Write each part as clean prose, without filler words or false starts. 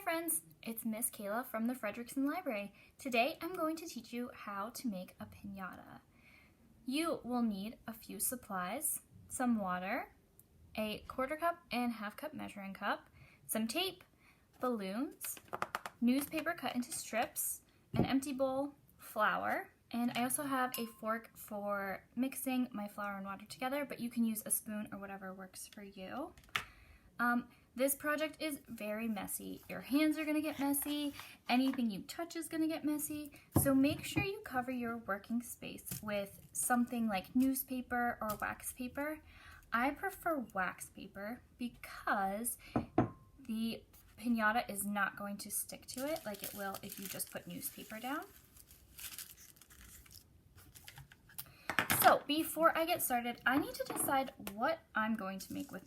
Hi friends, it's Miss Kayla from the Fredricksen Library. Today I'm going to teach you how to make a pinata. You will need a few supplies, some water, a 1/4 cup and 1/2 cup measuring cup, some tape, balloons, newspaper cut into strips, an empty bowl, flour, and I also have a fork for mixing my flour and water together, but you can use a spoon or whatever works for you. This project is very messy. Your hands are gonna get messy. Anything you touch is gonna get messy. So make sure you cover your working space with something like newspaper or wax paper. I prefer wax paper because the pinata is not going to stick to it like it will if you just put newspaper down. So before I get started, I need to decide what I'm going to make with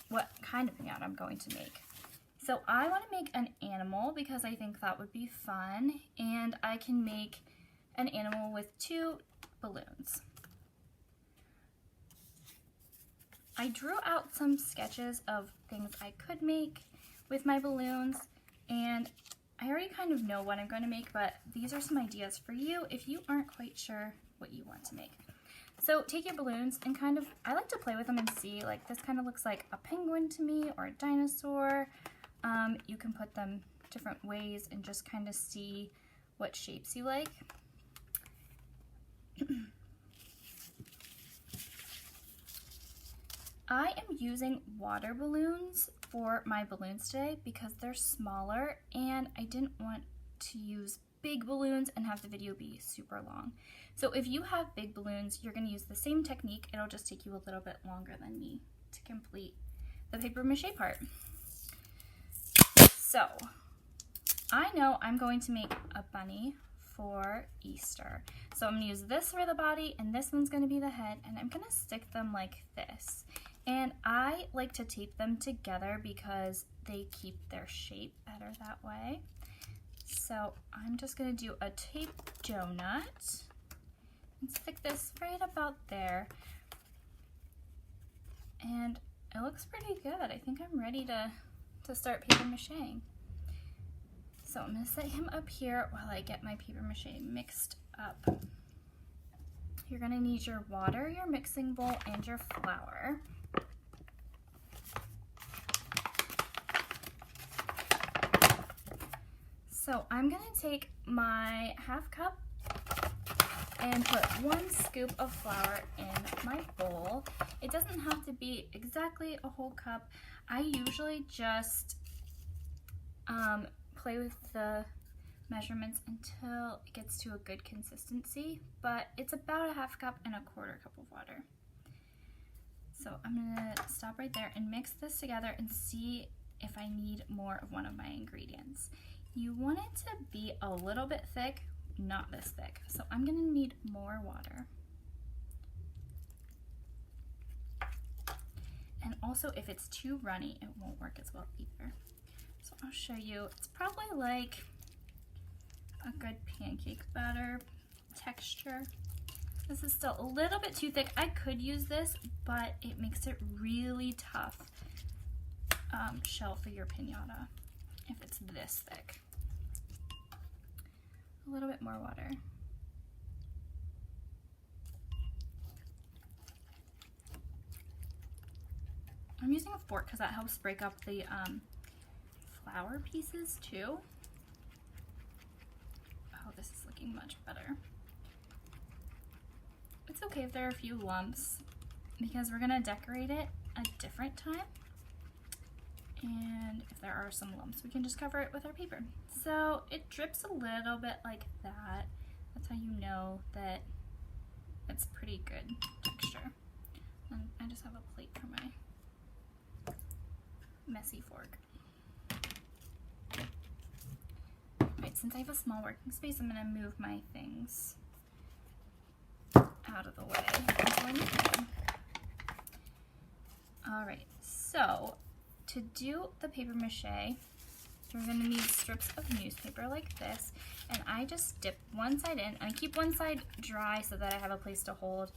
what kind of pinata I'm going to make. So I want to make an animal because I think that would be fun, and I can make an animal with 2 balloons. I drew out some sketches of things I could make with my balloons, and I already kind of know what I'm going to make, but these are some ideas for you if you aren't quite sure what you want to make. So take your balloons and I like to play with them and see, like this kind of looks like a penguin to me or a dinosaur. You can put them different ways and just kind of see what shapes you like. I am using water balloons for my balloons today because they're smaller and I didn't want to use big balloons and have the video be super long. So if you have big balloons, you're going to use the same technique. It'll just take you a little bit longer than me to complete the paper mache part. So I know I'm going to make a bunny for Easter. So I'm going to use this for the body and this one's going to be the head, and I'm going to stick them like this. And I like to tape them together because they keep their shape better that way. So I'm just going to do a taped donut and stick this right about there. And it looks pretty good. I think I'm ready to start paper macheing. So I'm going to set him up here while I get my paper mache mixed up. You're going to need your water, your mixing bowl, and your flour. So I'm going to take my 1/2 cup and put 1 scoop of flour in my bowl. It doesn't have to be exactly a whole cup. I usually just play with the measurements until it gets to a good consistency, but it's about a 1/2 cup and a 1/4 cup of water. So I'm going to stop right there and mix this together and see if I need more of one of my ingredients. You want it to be a little bit thick, not this thick. So I'm going to need more water. And also if it's too runny, it won't work as well either. So I'll show you. It's probably like a good pancake batter texture. This is still a little bit too thick. I could use this, but it makes it really tough shell for your pinata if it's this thick. A little bit more water. I'm using a fork because that helps break up the flour pieces too. Oh, this is looking much better. It's okay if there are a few lumps because we're gonna decorate it a different time. And if there are some lumps, we can just cover it with our paper. So it drips a little bit like that. That's how you know that it's pretty good texture. And I just have a plate for my messy fork. Alright, since I have a small working space, I'm gonna move my things out of the way. Alright, so to do the paper mache, you're going to need strips of newspaper like this, and I just dip one side in, and I keep one side dry so that I have a place to hold.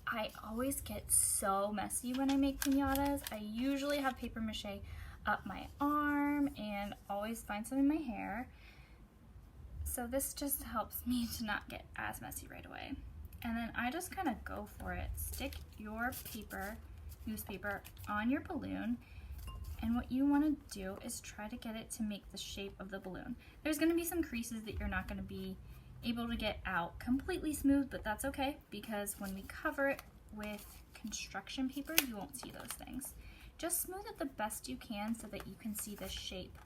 I always get so messy when I make pinatas. I usually have paper mache up my arm and always find some in my hair. So this just helps me to not get as messy right away. And then I just kind of go for it. Stick your newspaper on your balloon, and what you want to do is try to get it to make the shape of the balloon. There's going to be some creases that you're not going to be able to get out completely smooth, but that's okay, because when we cover it with construction paper, you won't see those things. Just smooth it the best you can so that you can see the shape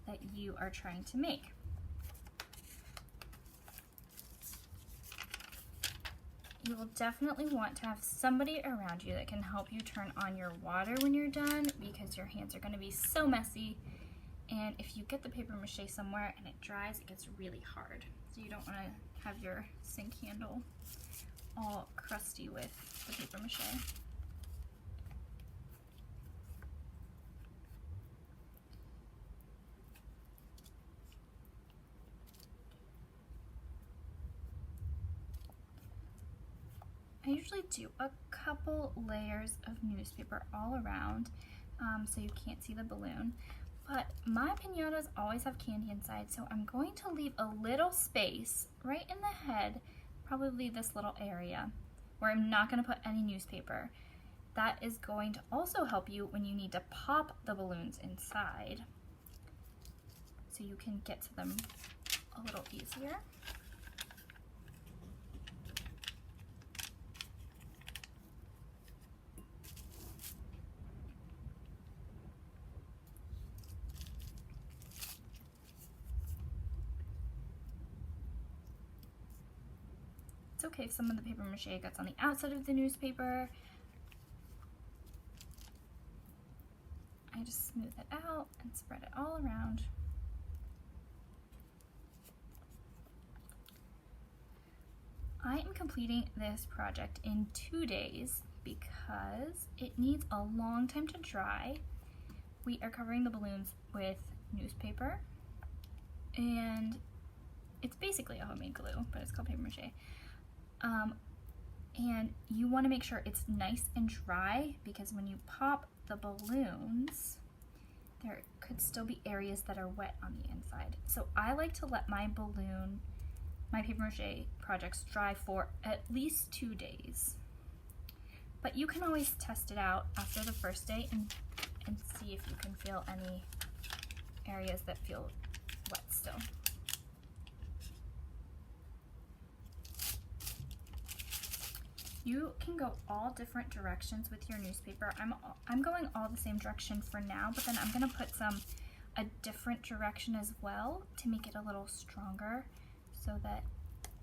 that you are trying to make. You will definitely want to have somebody around you that can help you turn on your water when you're done, because your hands are going to be so messy, and if you get the paper mache somewhere and it dries, it gets really hard. So you don't want to have your sink handle all crusty with the paper mache. I usually do a couple layers of newspaper all around so you can't see the balloon, but my piñatas always have candy inside, so I'm going to leave a little space right in the head, probably this little area, where I'm not going to put any newspaper. That is going to also help you when you need to pop the balloons inside, so you can get to them a little easier. It's okay if some of the paper mache gets on the outside of the newspaper. I just smooth it out and spread it all around. I am completing this project in 2 days because it needs a long time to dry. We are covering the balloons with newspaper, and it's basically a homemade glue, but it's called paper mache. And you want to make sure it's nice and dry, because when you pop the balloons, there could still be areas that are wet on the inside. So I like to let my paper mache projects dry for at least 2 days. But you can always test it out after the first day and see if you can feel any areas that feel wet still. You can go all different directions with your newspaper. I'm going all the same direction for now, but then I'm going to put a different direction as well to make it a little stronger, so that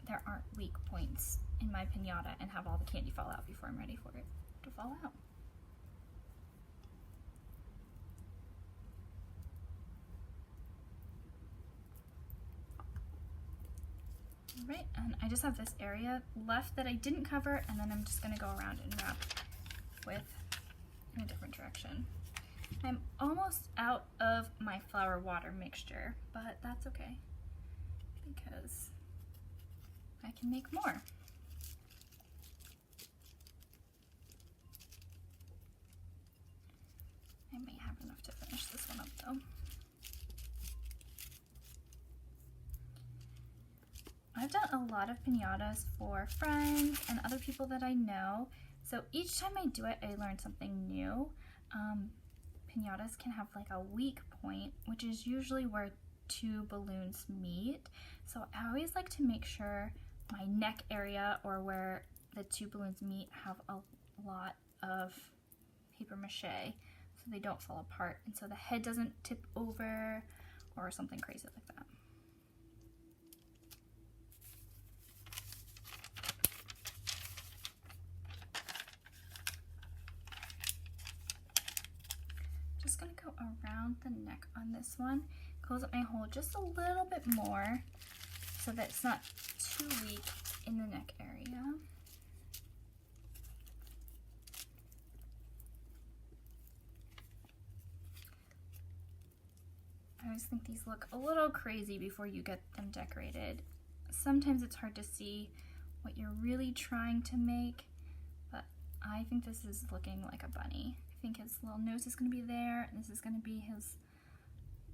there aren't weak points in my piñata and have all the candy fall out before I'm ready for it to fall out. Alright, and I just have this area left that I didn't cover, and then I'm just going to go around and wrap with in a different direction. I'm almost out of my flour water mixture, but that's okay, because I can make more. I may have enough to finish this one up though. I've done a lot of piñatas for friends and other people that I know, so each time I do it, I learn something new. Piñatas can have like a weak point, which is usually where 2 balloons meet. So I always like to make sure my neck area, or where the 2 balloons meet, have a lot of paper mache so they don't fall apart, and so the head doesn't tip over or something crazy like that. Just gonna go around the neck on this one, close up my hole just a little bit more so that it's not too weak in the neck area. I always think these look a little crazy before you get them decorated. Sometimes it's hard to see what you're really trying to make, but I think this is looking like a bunny. I think his little nose is going to be there, and this is going to be his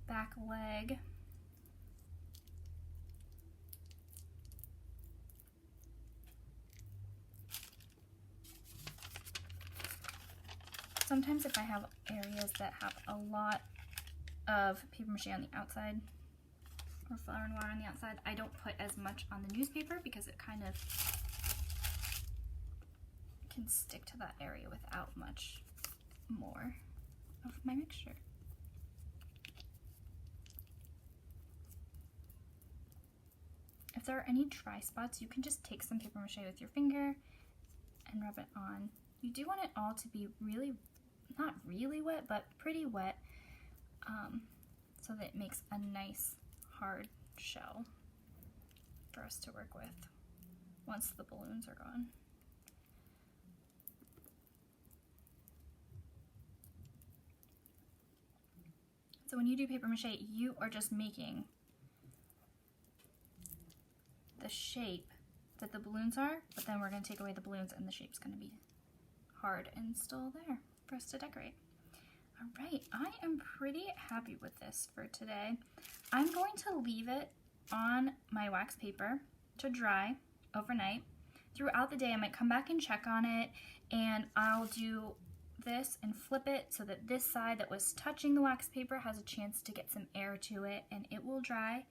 back leg. Sometimes if I have areas that have a lot of paper mache on the outside or flour and water on the outside, I don't put as much on the newspaper because it kind of can stick to that area without much more of my mixture. If there are any dry spots, you can just take some paper mache with your finger and rub it on. You do want it all to be really, not really wet, but pretty wet, so that it makes a nice hard shell for us to work with once the balloons are gone. So when you do paper mache, you are just making the shape that the balloons are, but then we're going to take away the balloons and the shape's going to be hard and still there for us to decorate. All right, I am pretty happy with this for today. I'm going to leave it on my wax paper to dry overnight. Throughout the day, I might come back and check on it, and I'll do this and flip it so that this side that was touching the wax paper has a chance to get some air to it, and it will dry.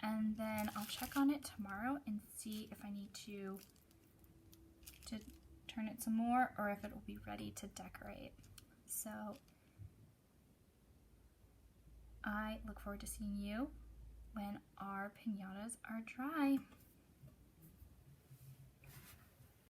And then I'll check on it tomorrow and see if I need to turn it some more or if it will be ready to decorate. So I look forward to seeing you when our piñatas are dry.